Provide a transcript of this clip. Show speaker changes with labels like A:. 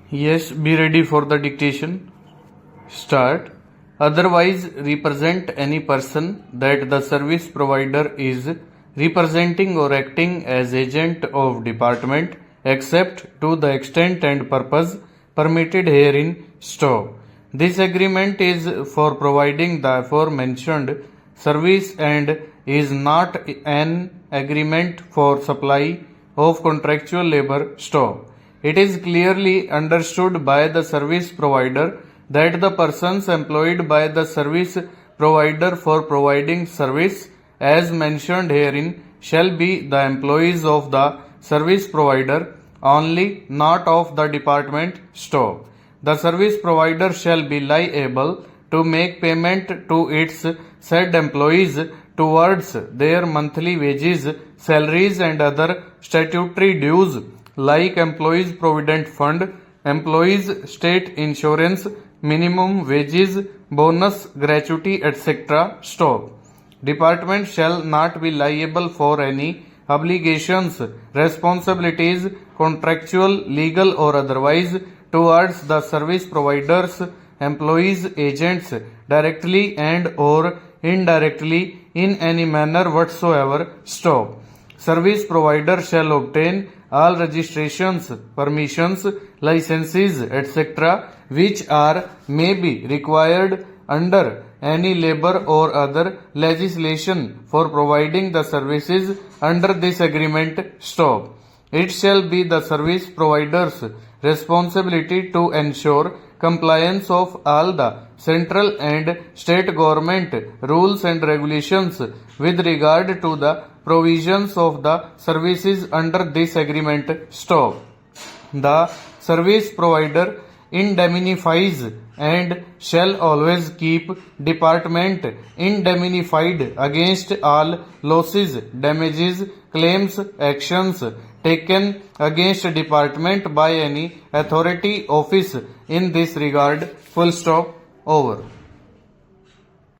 A: Yes, be ready for the dictation. Start. Otherwise, represent any person that the service provider is representing or acting as agent of department except to the extent and purpose permitted herein. Stop. This agreement is for providing the aforementioned service and is not an agreement for supply of contractual labor. Stop. It is clearly understood by the service provider that the persons employed by the service provider for providing service as mentioned herein shall be the employees of the service provider only, not of the department. Stop. The service provider shall be liable to make payment to its said employees towards their monthly wages, salaries and other statutory dues like employees provident fund, employees state insurance, minimum wages, bonus, gratuity, etc. Stop. Department shall not be liable for any obligations, responsibilities, contractual, legal or otherwise, towards the service providers, employees, agents, directly and or indirectly in any manner whatsoever. Stop. Service provider shall obtain all registrations, permissions, licenses, etc., which are may be required under any labor or other legislation for providing the services under this agreement. Stop. It shall be the service provider's responsibility to ensure compliance of all the central and state government rules and regulations with regard to the provisions of the services under this agreement. Stop. The service provider indemnifies and shall always keep department indemnified against all losses, damages, claims, actions taken against department by any authority office in this regard. Full stop. Over.